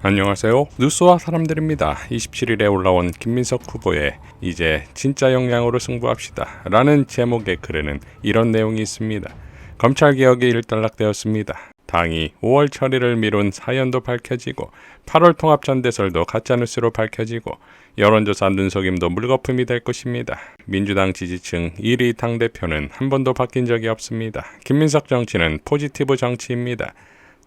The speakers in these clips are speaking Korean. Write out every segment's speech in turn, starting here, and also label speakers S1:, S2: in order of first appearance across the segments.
S1: 안녕하세요. 뉴스와 사람들입니다. 27일에 올라온 김민석 후보의 이제 진짜 역량으로 승부합시다 라는 제목의 글에는 이런 내용이 있습니다. 검찰개혁이 일단락되었습니다. 당이 5월 처리를 미룬 사연도 밝혀지고 8월 통합전대설도 가짜뉴스로 밝혀지고 여론조사 눈속임도 물거품이 될 것입니다. 민주당 지지층 1위 당대표는 한 번도 바뀐 적이 없습니다. 김민석 정치는 포지티브 정치입니다.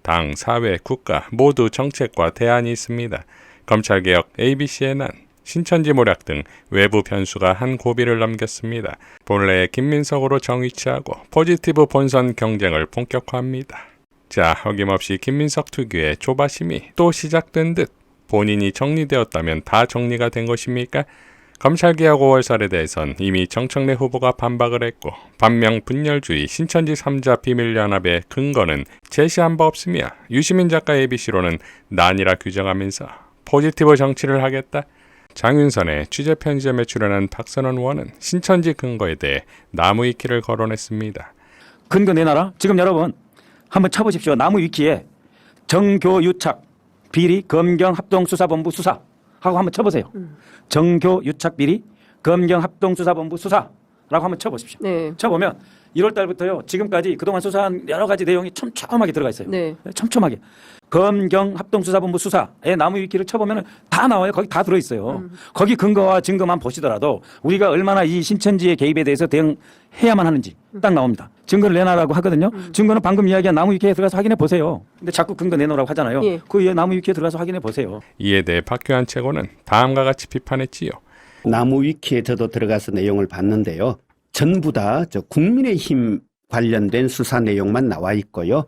S1: 당, 사회, 국가 모두 정책과 대안이 있습니다. 검찰개혁, ABC의 난, 신천지 모략 등 외부 변수가 한 고비를 넘겼습니다. 본래의 김민석으로 정위치하고 포지티브 본선 경쟁을 본격화합니다. 자, 어김없이 김민석 특유의 조바심이 또 시작된 듯 본인이 정리되었다면 다 정리가 된 것입니까? 검찰개혁 5월설에 대해선 이미 정청래 후보가 반박을 했고 반명 분열주의 신천지 3자 비밀연합의 근거는 제시한 바 없으며 유시민 작가 ABC로는 난이라 규정하면서 포지티브 정치를 하겠다. 장윤선의 취재 편지점에 출연한 박선원 의원은 신천지 근거에 대해 나무 위키를 거론했습니다.
S2: 근거 내놔라. 지금 여러분 한번 쳐보십시오. 나무 위키에 정교유착 비리 검경합동수사본부 수사 하고 한번 쳐보세요. 정교 유착 비리 검경 합동수사본부 수사라고 한번 쳐보십시오.
S3: 네.
S2: 쳐보면 1월 달부터요. 지금까지 그동안 수사한 여러 가지 내용이 촘촘하게 들어가 있어요.
S3: 네.
S2: 촘촘하게. 검경 합동수사본부 수사의 나무 위키를 쳐보면 다 나와요. 거기 다 들어있어요. 거기 근거와 증거만 보시더라도 우리가 얼마나 이 신천지의 개입에 대해서 대응해야만 하는지 딱 나옵니다. 증거를 내놔라고 하거든요. 증거는 방금 이야기한 나무 위키에 들어가서 확인해 보세요. 근데 자꾸 근거 내놓으라고 하잖아요.
S3: 예.
S2: 그 나무 위키에 들어가서 확인해 보세요.
S1: 이에 대해 박규환 최고는 다음과 같이 비판했지요.
S4: 나무 위키에 저도 들어가서 내용을 봤는데요. 전부 다 국민의힘 관련된 수사 내용만 나와 있고요.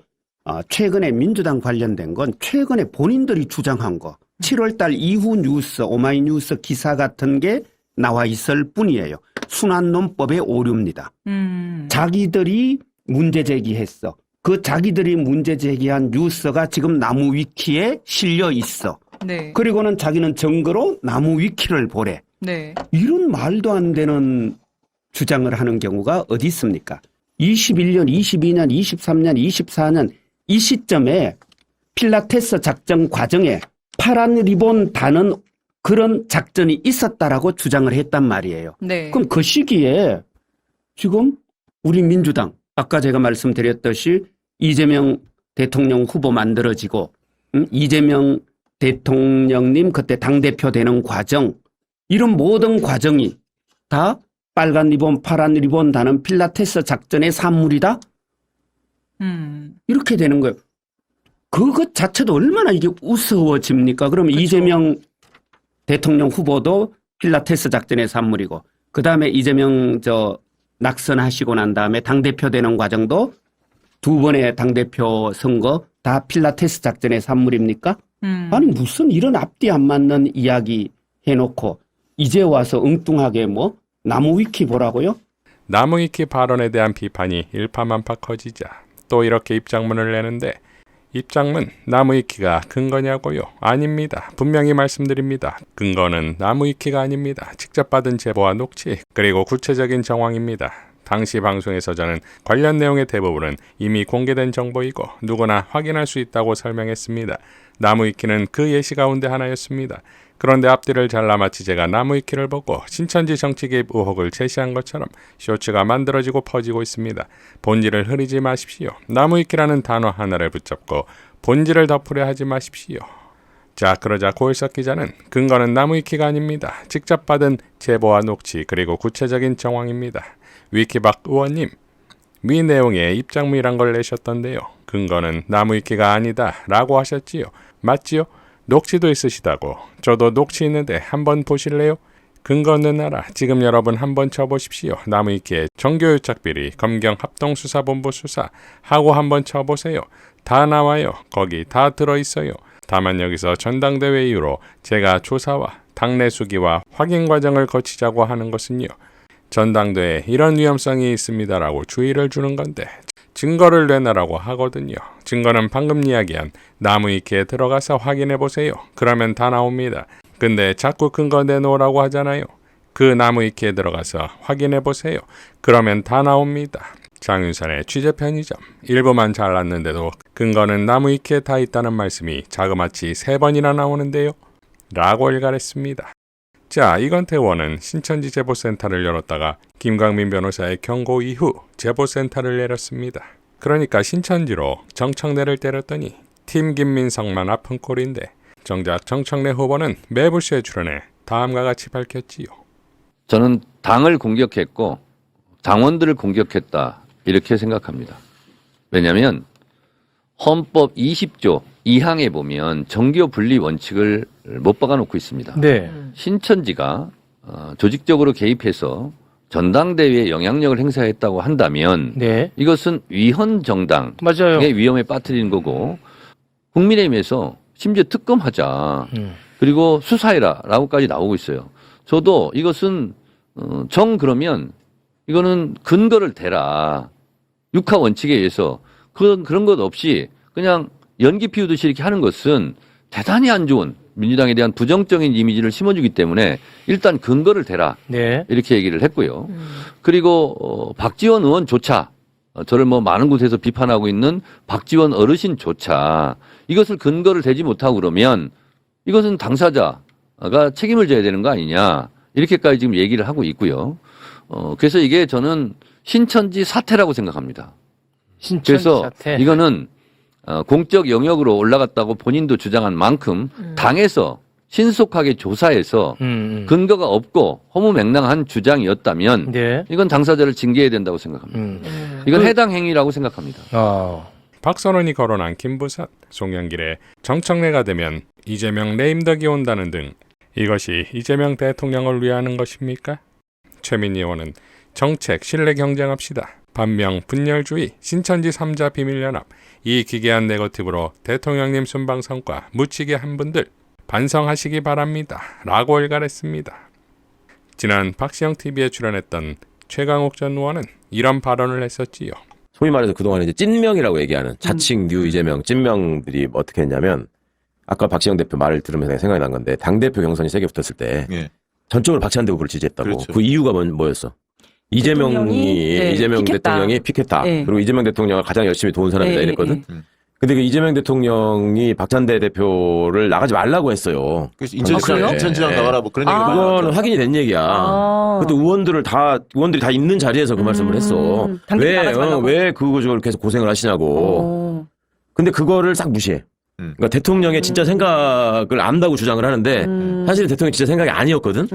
S4: 최근에 민주당 관련된 건 최근에 본인들이 주장한 거 7월달 이후 뉴스, 오마이뉴스 기사 같은 게 나와 있을 뿐이에요. 순환논법의 오류입니다. 자기들이 문제 제기했어. 그 자기들이 문제 제기한 뉴스가 지금 나무 위키에 실려 있어.
S5: 네.
S4: 그리고는 자기는 증거로 나무 위키를 보래.
S5: 네.
S4: 이런 말도 안 되는 주장을 하는 경우가 어디 있습니까? 21년, 22년, 23년, 24년 이 시점에 필라테스 작전 과정에 파란 리본 다는 그런 작전이 있었다라고 주장을 했단 말이에요.
S5: 네.
S4: 그럼 그 시기에 지금 우리 민주당 아까 제가 말씀드렸듯이 이재명 대통령 후보 만들어지고 이재명 대통령님 그때 당대표 되는 과정 이런 모든 과정이 다 빨간 리본 파란 리본 다는 필라테스 작전의 산물이다? 이렇게 되는 거예요. 그것 자체도 얼마나 이게 우스워집니까? 그러면
S5: 그쵸.
S4: 이재명 대통령 후보도 필라테스 작전의 산물이고 그 다음에 이재명 낙선하시고 난 다음에 당대표 되는 과정도 두 번의 당대표 선거 다 필라테스 작전의 산물입니까? 아니 무슨 이런 앞뒤 안 맞는 이야기 해놓고 이제 와서 엉뚱하게 나무 위키 보라고요?
S1: 나무 위키 발언에 대한 비판이 일파만파 커지자 또 이렇게 입장문을 내는데 입장문 나무 위키가 근거냐고요? 아닙니다. 분명히 말씀드립니다. 근거는 나무 위키가 아닙니다. 직접 받은 제보와 녹취 그리고 구체적인 정황입니다. 당시 방송에서 저는 관련 내용의 대부분은 이미 공개된 정보이고 누구나 확인할 수 있다고 설명했습니다. 나무 위키는 그 예시 가운데 하나였습니다. 그런데 앞뒤를 잘라마치 제가 나무 위키를 보고 신천지 정치 개입 의혹을 제시한 것처럼 쇼츠가 만들어지고 퍼지고 있습니다. 본질을 흐리지 마십시오. 나무 위키라는 단어 하나를 붙잡고 본질을 덮으려 하지 마십시오. 자, 그러자 고일석 기자는 근거는 나무 위키가 아닙니다. 직접 받은 제보와 녹취 그리고 구체적인 정황입니다. 위키박 의원님, 위 내용에 입장문이란 걸 내셨던데요. 근거는 나무 위키가 아니다 라고 하셨지요. 맞지요? 녹취도 있으시다고. 저도 녹취 있는데 한번 보실래요? 근거는 알아. 지금 여러분 한번 쳐보십시오. 나무 위키에 정교유착비리 검경 합동수사본부 수사 하고 한번 쳐보세요. 다 나와요. 거기 다 들어있어요. 다만 여기서 전당대회 이후로 제가 조사와 당내 수기와 확인 과정을 거치자고 하는 것은요. 전당대회에 이런 위험성이 있습니다라고 주의를 주는 건데 증거를 내놔라고 하거든요. 증거는 방금 이야기한 나무 위키에 들어가서 확인해 보세요. 그러면 다 나옵니다. 근데 자꾸 근거 내놓으라고 하잖아요. 그 나무 위키에 들어가서 확인해 보세요. 그러면 다 나옵니다. 장윤선의 취재 편의점. 일부만 잘랐는데도 근거는 나무 위키에 다 있다는 말씀이 자그마치 3번이나 나오는데요. 라고 일갈했습니다. 자, 이건태 의원은 신천지 제보센터를 열었다가 김광민 변호사의 경고 이후 제보센터를 내렸습니다. 그러니까 신천지로 정청래를 때렸더니 팀 김민성만 아픈 꼴인데 정작 정청래 후보는 매불쇼에 출연해 다음과 같이 밝혔지요.
S3: 저는 당을 공격했고 당원들을 공격했다 이렇게 생각합니다. 왜냐하면 헌법 20조 2항에 보면 정교 분리 원칙을 못 박아놓고 있습니다.
S5: 네.
S3: 신천지가 조직적으로 개입해서 전당대회에 영향력을 행사했다고 한다면
S5: 네.
S3: 이것은 위헌 정당의
S5: 맞아요.
S3: 위험에 빠뜨리는 거고 국민의힘에서 심지어 특검하자 그리고 수사해라라고까지 나오고 있어요. 저도 이것은 그러면 이거는 근거를 대라. 육하 원칙에 의해서 그런 것 없이 그냥 연기 피우듯이 이렇게 하는 것은 대단히 안 좋은 민주당에 대한 부정적인 이미지를 심어주기 때문에 일단 근거를 대라.
S5: 네.
S3: 이렇게 얘기를 했고요. 그리고 박지원 의원조차 저를 뭐 많은 곳에서 비판하고 있는 박지원 어르신조차 이것을 근거를 대지 못하고 그러면 이것은 당사자가 책임을 져야 되는 거 아니냐. 이렇게까지 지금 얘기를 하고 있고요. 그래서 이게 저는 신천지 사태라고 생각합니다.
S5: 신천지
S3: 그래서
S5: 사태.
S3: 이거는 공적 영역으로 올라갔다고 본인도 주장한 만큼 당에서 신속하게 조사해서 근거가 없고 허무맹랑한 주장이었다면
S5: 네.
S3: 이건 당사자를 징계해야 된다고 생각합니다. 이건 해당 행위라고 생각합니다.
S1: 박선원이 거론한 김부선, 송영길의 정청래가 되면 이재명 레임덕이 온다는 등 이것이 이재명 대통령을 위하는 것입니까? 최민희 의원은 정책 신뢰 경쟁합시다. 반명 분열주의 신천지 3자 비밀연합 이 기괴한 네거티브로 대통령님 순방성과 묻히게 한 분들 반성하시기 바랍니다. 라고 일갈했습니다. 지난 박시영TV에 출연했던 최강욱 전 의원은 이런 발언을 했었지요.
S6: 소위 말해서 그동안에 이제 찐명이라고 얘기하는 자칭 뉴 이재명 찐명들이 어떻게 했냐면 아까 박시영 대표 말을 들으면서 생각이 난 건데 당대표 경선이 세게 붙었을 때 전적으로 박찬대 후보를 지지했다고.
S7: 그렇죠.
S6: 그 이유가 뭐였어? 이재명 대통령이 픽했다.
S7: 네.
S6: 그리고 이재명 대통령을 가장 열심히 도운 사람이다 이랬거든. 근데 그 이재명 대통령이 박찬대 대표를 나가지 말라고 했어요.
S7: 그래서 인천지장 나가라 뭐 그런 얘기가 많이
S6: 그거는
S7: 나왔죠.
S6: 확인이 된 얘기야. 그것도 의원들이 다 있는 자리에서 그 말씀을 했어. 왜 그걸 계속 고생을 하시냐고. 근데 그거를 싹 무시해. 그러니까 대통령의 진짜 생각을 안다고 주장을 하는데 사실 대통령이 진짜 생각이 아니었거든.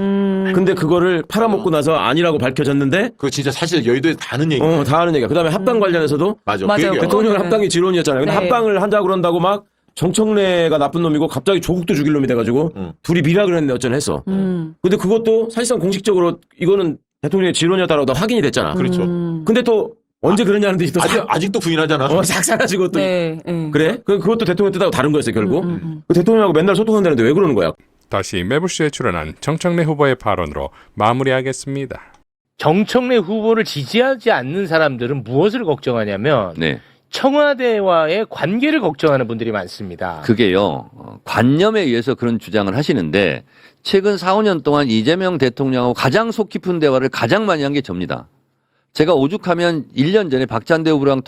S6: 근데 그거를 팔아먹고 나서 아니라고 밝혀졌는데
S7: 그거 진짜 사실 여의도에서 다 하는 얘기야.
S6: 다 하는 얘기야. 그다음에 합당 관련해서도
S7: 맞아.
S8: 맞아요.
S7: 그 얘기야.
S6: 대통령 합당이 지론이었잖아요. 근데
S8: 네.
S6: 합당을 한다고 그런다고 막 정청래가 나쁜 놈이고 갑자기 조국도 죽일 놈이 돼가지고 둘이 밀락을 했는데 어쩌나 했어. 근데 그것도 사실상 공식적으로 이거는 대통령의 지론이었다라고 다 확인이 됐잖아.
S7: 그렇죠.
S6: 근데 또 언제 그러냐는 듯이 또
S7: 아직도 부인하잖아.
S6: 싹 사라지고 또
S8: 네.
S6: 그래? 그것도 대통령 뜻하고 다른 거였어요 결국. 그 대통령하고 맨날 소통한다는데 왜 그러는 거야?
S1: 다시 매불쇼에 출연한 정청래 후보의 발언으로 마무리하겠습니다.
S5: 정청래 후보를 지지하지 않는 사람들은 무엇을 걱정하냐면
S3: 네.
S5: 청와대와의 관계를 걱정하는 분들이 많습니다.
S3: 그게요, 관념에 의해서 그런 주장을 하시는데 최근 4, 5년 동안 이재명 대통령하고 가장 속 깊은 대화를 가장 많이 한 게 접니다. 제가 오죽하면 1년 전에 박찬대 후보랑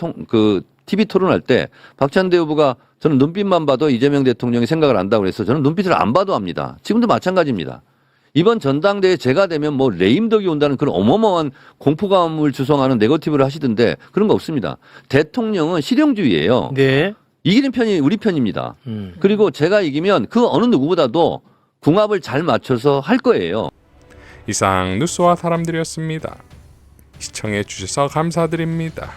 S3: TV 토론할 때 박찬대 후보가 저는 눈빛만 봐도 이재명 대통령이 생각을 안다고 그래서 저는 눈빛을 안 봐도 압니다. 지금도 마찬가지입니다. 이번 전당대회 제가 되면 뭐 레임덕이 온다는 그런 어마어마한 공포감을 조성하는 네거티브를 하시던데 그런 거 없습니다. 대통령은 실용주의예요.
S5: 네.
S3: 이기는 편이 우리 편입니다. 그리고 제가 이기면 그 어느 누구보다도 궁합을 잘 맞춰서 할 거예요.
S1: 이상 뉴스와 사람들이었습니다. 시청해 주셔서 감사드립니다.